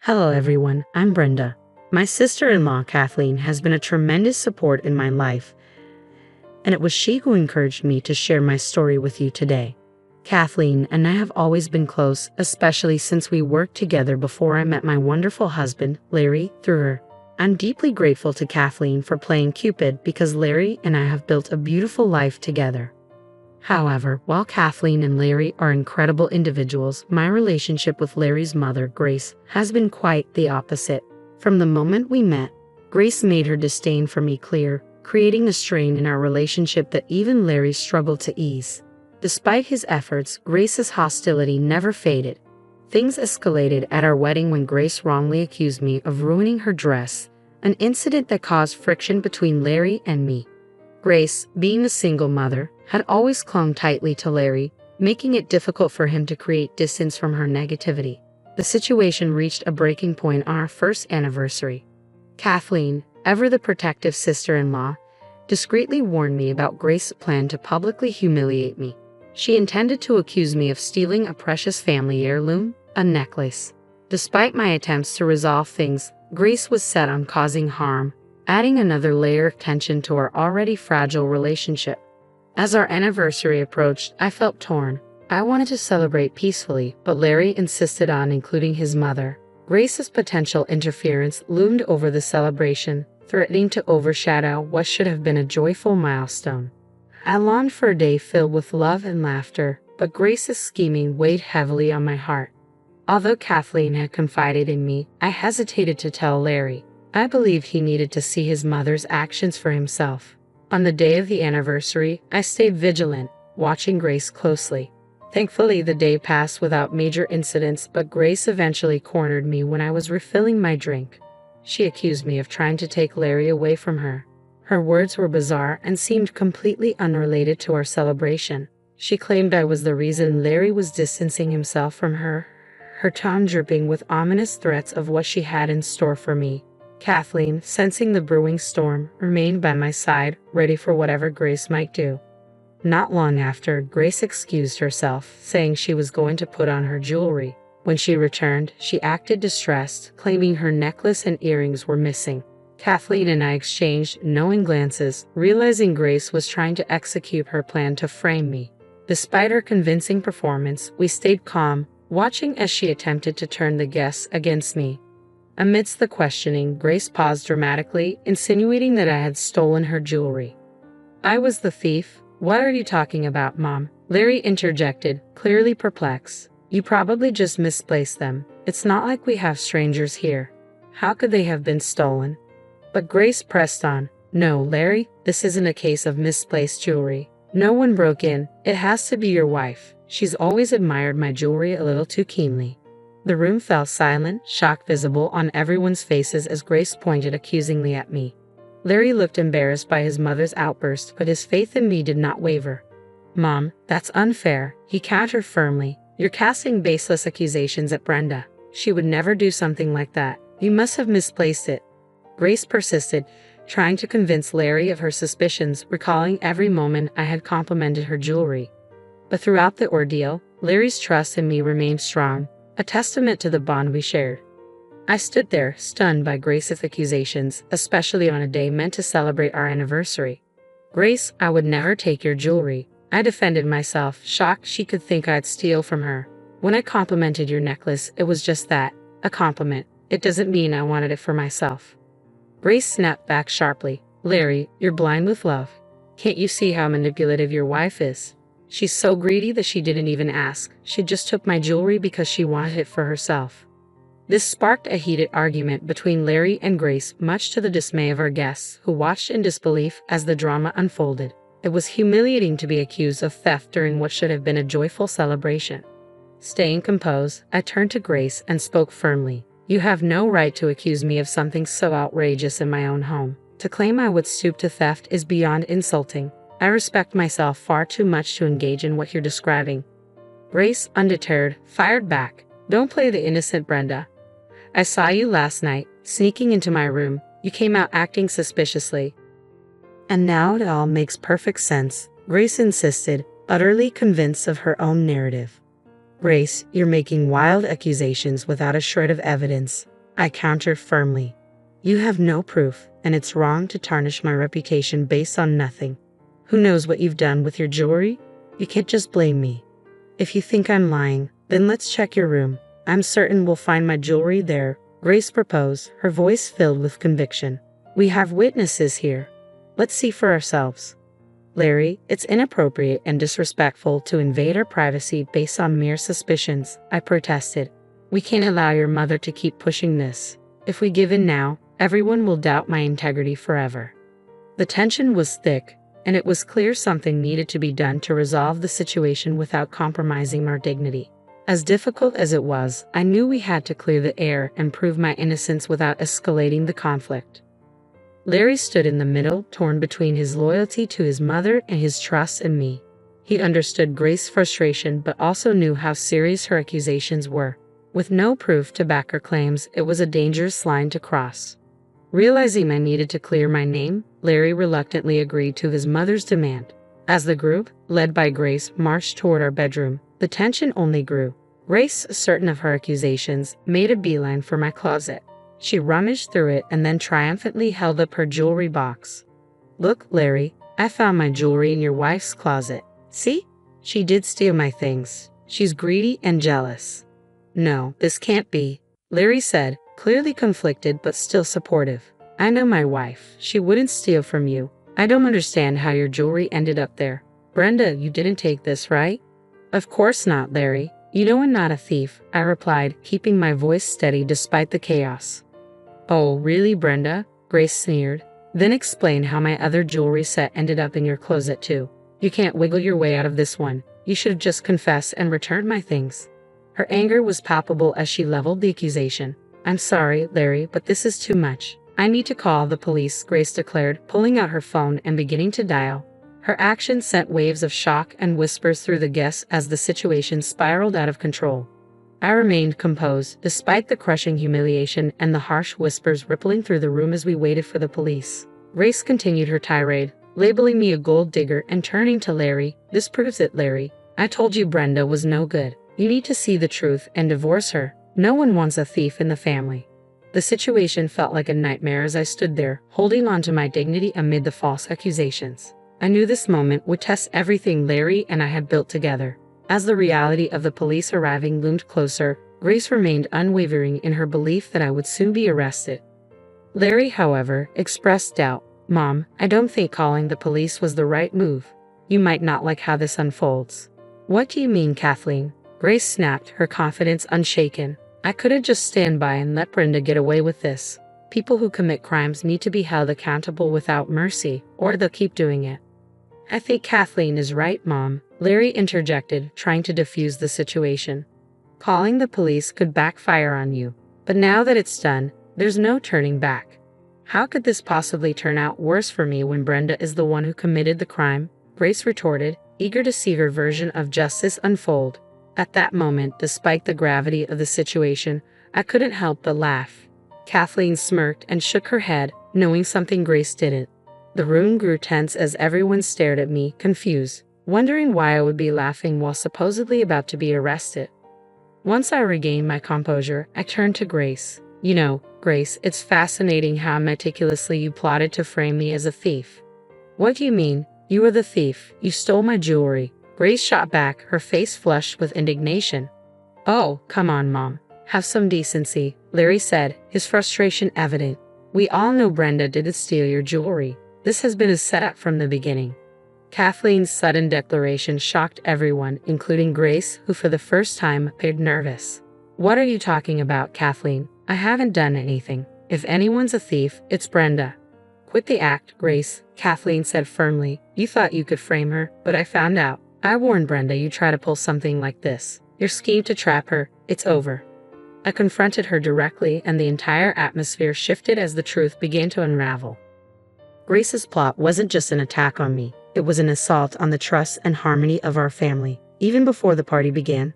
Hello everyone, I'm Brenda. My sister-in-law Kathleen has been a tremendous support in my life, and it was she who encouraged me to share my story with you today. Kathleen and I have always been close, especially since we worked together before I met my wonderful husband, Larry, through her. I'm deeply grateful to Kathleen for playing Cupid because Larry and I have built a beautiful life together. However, while Kathleen and Larry are incredible individuals, my relationship with Larry's mother, Grace, has been quite the opposite. From the moment we met, Grace made her disdain for me clear, creating a strain in our relationship that even Larry struggled to ease. Despite his efforts, Grace's hostility never faded. Things escalated at our wedding when Grace wrongly accused me of ruining her dress, an incident that caused friction between Larry and me. Grace, being a single mother, had always clung tightly to Larry, making it difficult for him to create distance from her negativity. The situation reached a breaking point on our first anniversary. Kathleen, ever the protective sister-in-law, discreetly warned me about Grace's plan to publicly humiliate me. She intended to accuse me of stealing a precious family heirloom, a necklace. Despite my attempts to resolve things, Grace was set on causing harm, adding another layer of tension to our already fragile relationship. As our anniversary approached, I felt torn. I wanted to celebrate peacefully, but Larry insisted on including his mother. Grace's potential interference loomed over the celebration, threatening to overshadow what should have been a joyful milestone. I longed for a day filled with love and laughter, but Grace's scheming weighed heavily on my heart. Although Kathleen had confided in me, I hesitated to tell Larry. I believed he needed to see his mother's actions for himself. On the day of the anniversary, I stayed vigilant, watching Grace closely. Thankfully, the day passed without major incidents, but Grace eventually cornered me when I was refilling my drink. She accused me of trying to take Larry away from her. Her words were bizarre and seemed completely unrelated to our celebration. She claimed I was the reason Larry was distancing himself from her, her tone dripping with ominous threats of what she had in store for me. Kathleen, sensing the brewing storm, remained by my side, ready for whatever Grace might do. Not long after, Grace excused herself, saying she was going to put on her jewelry. When she returned, she acted distressed, claiming her necklace and earrings were missing. Kathleen and I exchanged knowing glances, realizing Grace was trying to execute her plan to frame me. Despite her convincing performance, we stayed calm, watching as she attempted to turn the guests against me. Amidst the questioning, Grace paused dramatically, insinuating that I had stolen her jewelry. I was the thief. What are you talking about, Mom? Larry interjected, clearly perplexed. You probably just misplaced them. It's not like we have strangers here. How could they have been stolen? But Grace pressed on. No, Larry, this isn't a case of misplaced jewelry. No one broke in. It has to be your wife. She's always admired my jewelry a little too keenly. The room fell silent, shock visible on everyone's faces as Grace pointed accusingly at me. Larry looked embarrassed by his mother's outburst, but his faith in me did not waver. Mom, that's unfair, he countered firmly. You're casting baseless accusations at Brenda. She would never do something like that. You must have misplaced it. Grace persisted, trying to convince Larry of her suspicions, recalling every moment I had complimented her jewelry. But throughout the ordeal, Larry's trust in me remained strong, a testament to the bond we shared. I stood there, stunned by Grace's accusations, especially on a day meant to celebrate our anniversary. Grace, I would never take your jewelry. I defended myself, shocked she could think I'd steal from her. When I complimented your necklace, it was just that, a compliment. It doesn't mean I wanted it for myself. Grace snapped back sharply. Larry, you're blind with love. Can't you see how manipulative your wife is? She's so greedy that she didn't even ask. She just took my jewelry because she wanted it for herself. This sparked a heated argument between Larry and Grace, much to the dismay of our guests, who watched in disbelief as the drama unfolded. It was humiliating to be accused of theft during what should have been a joyful celebration. Staying composed, I turned to Grace and spoke firmly. You have no right to accuse me of something so outrageous in my own home. To claim I would stoop to theft is beyond insulting. I respect myself far too much to engage in what you're describing. Grace, undeterred, fired back. Don't play the innocent, Brenda. I saw you last night, sneaking into my room. You came out acting suspiciously. And now it all makes perfect sense, Grace insisted, utterly convinced of her own narrative. Grace, you're making wild accusations without a shred of evidence. I countered firmly. You have no proof, and it's wrong to tarnish my reputation based on nothing. Who knows what you've done with your jewelry? You can't just blame me. If you think I'm lying, then let's check your room. I'm certain we'll find my jewelry there, Grace proposed, her voice filled with conviction. We have witnesses here. Let's see for ourselves. Larry, it's inappropriate and disrespectful to invade our privacy based on mere suspicions, I protested. We can't allow your mother to keep pushing this. If we give in now, everyone will doubt my integrity forever. The tension was thick, and it was clear something needed to be done to resolve the situation without compromising our dignity. As difficult as it was, I knew we had to clear the air and prove my innocence without escalating the conflict. Larry stood in the middle, torn between his loyalty to his mother and his trust in me. He understood Grace's frustration but also knew how serious her accusations were. With no proof to back her claims, it was a dangerous line to cross. Realizing I needed to clear my name, Larry reluctantly agreed to his mother's demand. As the group, led by Grace, marched toward our bedroom, the tension only grew. Grace, certain of her accusations, made a beeline for my closet. She rummaged through it and then triumphantly held up her jewelry box. Look, Larry, I found my jewelry in your wife's closet. See? She did steal my things. She's greedy and jealous. No, this can't be, Larry said, clearly conflicted but still supportive. I know my wife. She wouldn't steal from you. I don't understand how your jewelry ended up there. Brenda, you didn't take this, right? Of course not, Larry. You know I'm not a thief, I replied, keeping my voice steady despite the chaos. Oh, really, Brenda? Grace sneered. Then explain how my other jewelry set ended up in your closet too. You can't wiggle your way out of this one. You should have just confessed and returned my things. Her anger was palpable as she leveled the accusation. I'm sorry, Larry, but this is too much. I need to call the police, Grace declared, pulling out her phone and beginning to dial. Her action sent waves of shock and whispers through the guests as the situation spiraled out of control. I remained composed, despite the crushing humiliation and the harsh whispers rippling through the room as we waited for the police. Grace continued her tirade, labeling me a gold digger and turning to Larry. This proves it, Larry. I told you Brenda was no good. You need to see the truth and divorce her. No one wants a thief in the family. The situation felt like a nightmare as I stood there, holding on to my dignity amid the false accusations. I knew this moment would test everything Larry and I had built together. As the reality of the police arriving loomed closer, Grace remained unwavering in her belief that I would soon be arrested. Larry, however, expressed doubt. Mom, I don't think calling the police was the right move. You might not like how this unfolds. What do you mean, Kathleen? Grace snapped, her confidence unshaken. I couldn't just stand by and let Brenda get away with this. People who commit crimes need to be held accountable without mercy, or they'll keep doing it. I think Kathleen is right, Mom, Larry interjected, trying to defuse the situation. Calling the police could backfire on you, but now that it's done, there's no turning back. How could this possibly turn out worse for me when Brenda is the one who committed the crime? Grace retorted, eager to see her version of justice unfold. At that moment, despite the gravity of the situation, I couldn't help but laugh. Kathleen smirked and shook her head, knowing something Grace didn't. The room grew tense as everyone stared at me, confused, wondering why I would be laughing while supposedly about to be arrested. Once I regained my composure, I turned to Grace. You know, Grace, it's fascinating how meticulously you plotted to frame me as a thief. What do you mean? You were the thief. You stole my jewelry. Grace shot back, her face flushed with indignation. Oh, come on, Mom. Have some decency, Larry said, his frustration evident. We all know Brenda didn't steal your jewelry. This has been a setup from the beginning. Kathleen's sudden declaration shocked everyone, including Grace, who for the first time appeared nervous. What are you talking about, Kathleen? I haven't done anything. If anyone's a thief, it's Brenda. Quit the act, Grace, Kathleen said firmly. You thought you could frame her, but I found out. I warned Brenda you try to pull something like this. Your scheme to trap her, it's over. I confronted her directly and the entire atmosphere shifted as the truth began to unravel. Grace's plot wasn't just an attack on me. It was an assault on the trust and harmony of our family. Even before the party began,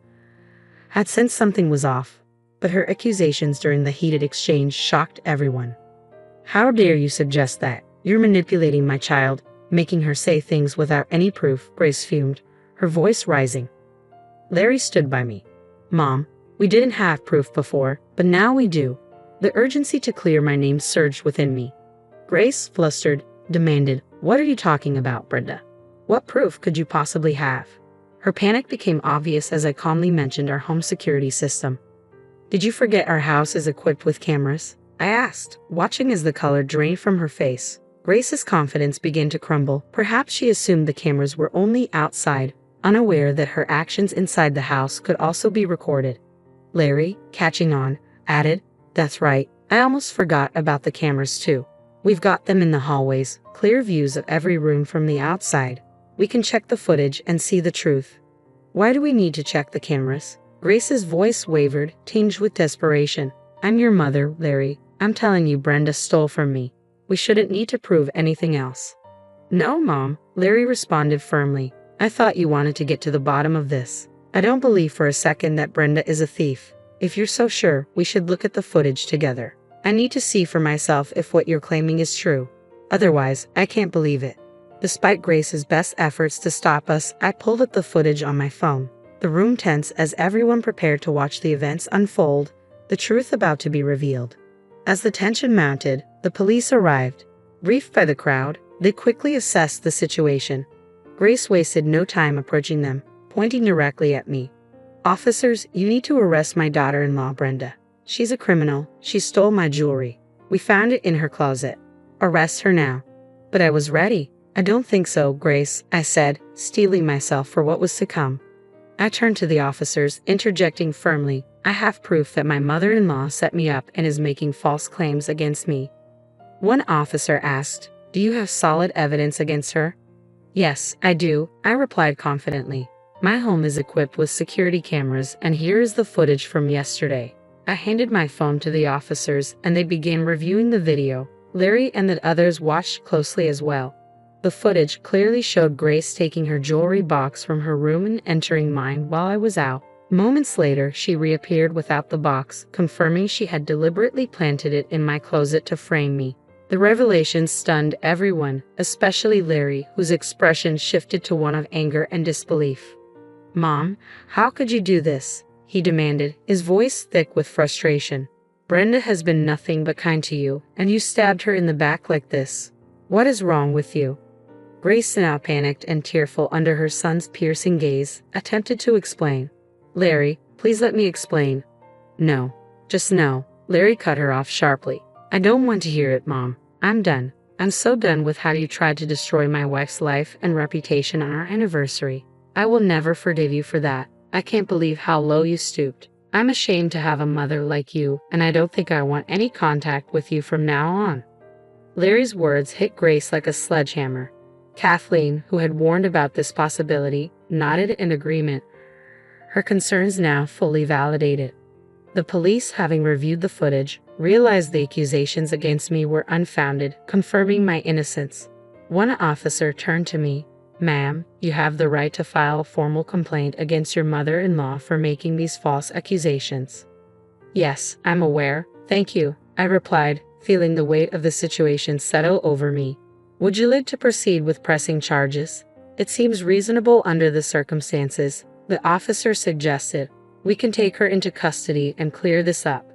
I'd sensed something was off, but her accusations during the heated exchange shocked everyone. How dare you suggest that? You're manipulating my child, making her say things without any proof, Grace fumed, her voice rising. Larry stood by me. Mom, we didn't have proof before, but now we do. The urgency to clear my name surged within me. Grace, flustered, demanded, "What are you talking about, Brenda? What proof could you possibly have?" Her panic became obvious as I calmly mentioned our home security system. "Did you forget our house is equipped with cameras?" I asked, watching as the color drained from her face. Grace's confidence began to crumble. Perhaps she assumed the cameras were only outside, unaware that her actions inside the house could also be recorded. Larry, catching on, added, "That's right, I almost forgot about the cameras too. We've got them in the hallways, clear views of every room from the outside. We can check the footage and see the truth." "Why do we need to check the cameras?" Grace's voice wavered, tinged with desperation. "I'm your mother, Larry. I'm telling you Brenda stole from me. We shouldn't need to prove anything else." "No, Mom," Larry responded firmly. "I thought you wanted to get to the bottom of this. I don't believe for a second that Brenda is a thief. If you're so sure, we should look at the footage together. I need to see for myself if what you're claiming is true. Otherwise, I can't believe it." Despite Grace's best efforts to stop us, I pulled up the footage on my phone. The room tense as everyone prepared to watch the events unfold, the truth about to be revealed. As the tension mounted, the police arrived. Briefed by the crowd, they quickly assessed the situation. Grace wasted no time approaching them, pointing directly at me. "Officers, you need to arrest my daughter-in-law, Brenda. She's a criminal. She stole my jewelry. We found it in her closet. Arrest her now." But I was ready. "I don't think so, Grace," I said, steeling myself for what was to come. I turned to the officers, interjecting firmly, "I have proof that my mother-in-law set me up and is making false claims against me." One officer asked, "Do you have solid evidence against her?" "Yes, I do," I replied confidently. "My home is equipped with security cameras, and here is the footage from yesterday." I handed my phone to the officers, and they began reviewing the video. Larry and the others watched closely as well. The footage clearly showed Grace taking her jewelry box from her room and entering mine while I was out. Moments later, she reappeared without the box, confirming she had deliberately planted it in my closet to frame me. The revelation stunned everyone, especially Larry, whose expression shifted to one of anger and disbelief. "Mom, how could you do this?" he demanded, his voice thick with frustration. "Brenda has been nothing but kind to you, and you stabbed her in the back like this. What is wrong with you?" Grace, now panicked and tearful under her son's piercing gaze, attempted to explain. "Larry, please let me explain." "No. Just no." Larry cut her off sharply. "I don't want to hear it, Mom. I'm done. I'm so done with how you tried to destroy my wife's life and reputation on our anniversary. I will never forgive you for that. I can't believe how low you stooped. I'm ashamed to have a mother like you, and I don't think I want any contact with you from now on." Larry's words hit Grace like a sledgehammer. Kathleen, who had warned about this possibility, nodded in agreement, her concerns now fully validated. The police, having reviewed the footage, realized the accusations against me were unfounded, confirming my innocence. One officer turned to me. "Ma'am, you have the right to file a formal complaint against your mother-in-law for making these false accusations." "Yes, I'm aware. Thank you," I replied, feeling the weight of the situation settle over me. "Would you like to proceed with pressing charges?" "It seems reasonable under the circumstances," the officer suggested. "We can take her into custody and clear this up."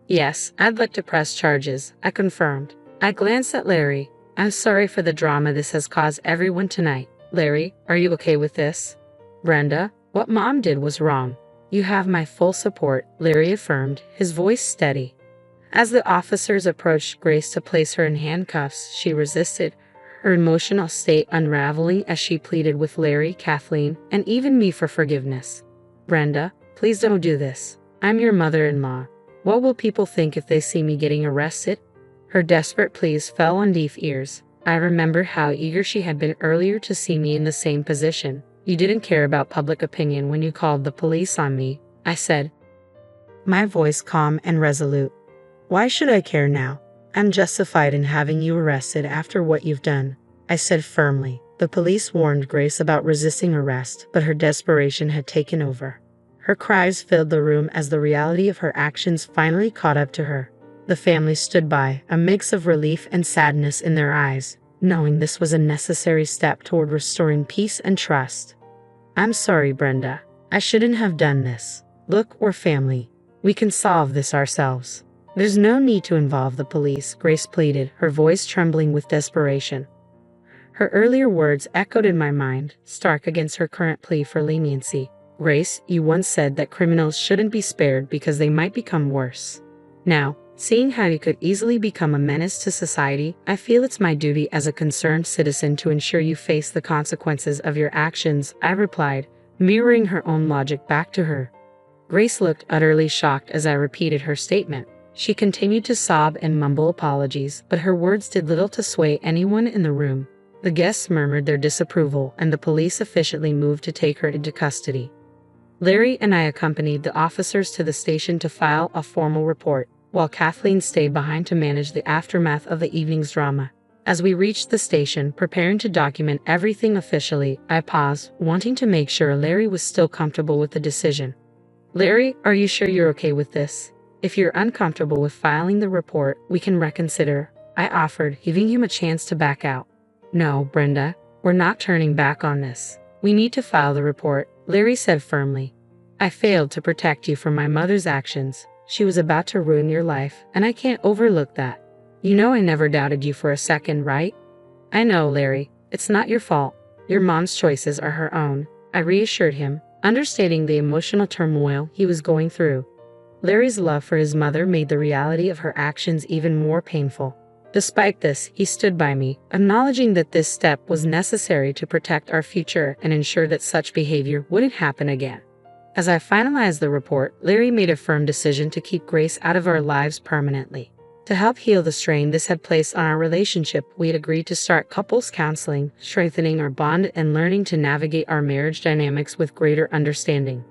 "Yes, I'd like to press charges," I confirmed. I glanced at Larry. "I'm sorry for the drama this has caused everyone tonight. Larry, are you okay with this?" "Brenda, what Mom did was wrong. You have my full support," Larry affirmed, his voice steady. As the officers approached Grace to place her in handcuffs, she resisted, her emotional state unraveling as she pleaded with Larry, Kathleen, and even me for forgiveness. "Brenda, please don't do this. I'm your mother-in-law. What will people think if they see me getting arrested?" Her desperate pleas fell on deaf ears. I remember how eager she had been earlier to see me in the same position. "You didn't care about public opinion when you called the police on me," I said, my voice calm and resolute. "Why should I care now? I'm justified in having you arrested after what you've done," I said firmly. The police warned Grace about resisting arrest, but her desperation had taken over. Her cries filled the room as the reality of her actions finally caught up to her. The family stood by, a mix of relief and sadness in their eyes, knowing this was a necessary step toward restoring peace and trust. "I'm sorry, Brenda. I shouldn't have done this. Look, we're family. We can solve this ourselves." There's no need to involve the police, Grace pleaded, her voice trembling with desperation. Her earlier words echoed in my mind, stark against her current plea for leniency. Grace, you once said that criminals shouldn't be spared because they might become worse. Now, seeing how you could easily become a menace to society, I feel it's my duty as a concerned citizen to ensure you face the consequences of your actions, I replied, mirroring her own logic back to her. Grace looked utterly shocked as I repeated her statement. She continued to sob and mumble apologies, but her words did little to sway anyone in the room. The guests murmured their disapproval, and the police efficiently moved to take her into custody. Larry and I accompanied the officers to the station to file a formal report, while Kathleen stayed behind to manage the aftermath of the evening's drama. As we reached the station, preparing to document everything officially, I paused, wanting to make sure Larry was still comfortable with the decision. Larry, are you sure you're okay with this? If you're uncomfortable with filing the report, we can reconsider, I offered, giving him a chance to back out. No, Brenda, we're not turning back on this. We need to file the report, Larry said firmly. I failed to protect you from my mother's actions. She was about to ruin your life, and I can't overlook that. You know I never doubted you for a second, right? I know, Larry. It's not your fault. Your mom's choices are her own, I reassured him, understating the emotional turmoil he was going through. Larry's love for his mother made the reality of her actions even more painful. Despite this, he stood by me, acknowledging that this step was necessary to protect our future and ensure that such behavior wouldn't happen again. As I finalized the report, Larry made a firm decision to keep Grace out of our lives permanently. To help heal the strain this had placed on our relationship, we had agreed to start couples counseling, strengthening our bond and learning to navigate our marriage dynamics with greater understanding.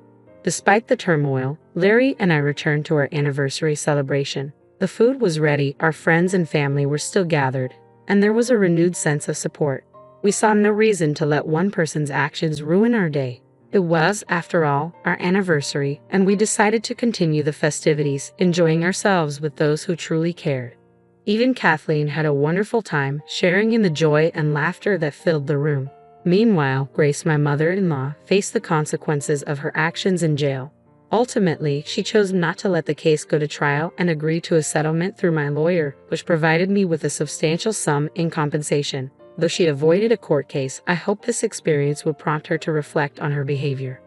Despite the turmoil, Larry and I returned to our anniversary celebration. The food was ready, our friends and family were still gathered, and there was a renewed sense of support. We saw no reason to let one person's actions ruin our day. It was, after all, our anniversary, and we decided to continue the festivities, enjoying ourselves with those who truly cared. Even Kathleen had a wonderful time, sharing in the joy and laughter that filled the room. Meanwhile, Grace, my mother-in-law, faced the consequences of her actions in jail. Ultimately, she chose not to let the case go to trial and agreed to a settlement through my lawyer, which provided me with a substantial sum in compensation. Though she avoided a court case, I hope this experience would prompt her to reflect on her behavior.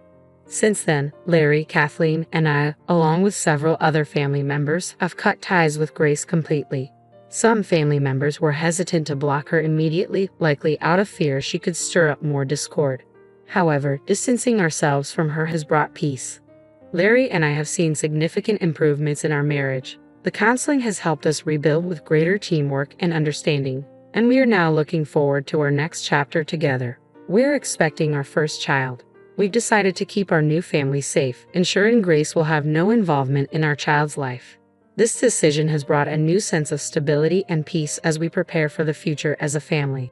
Since then, Larry, Kathleen, and I, along with several other family members, have cut ties with Grace completely. Some family members were hesitant to block her immediately, likely out of fear she could stir up more discord. However, distancing ourselves from her has brought peace. Larry and I have seen significant improvements in our marriage. The counseling has helped us rebuild with greater teamwork and understanding, and we are now looking forward to our next chapter together. We're expecting our first child. We've decided to keep our new family safe, ensuring Grace will have no involvement in our child's life. This decision has brought a new sense of stability and peace as we prepare for the future as a family.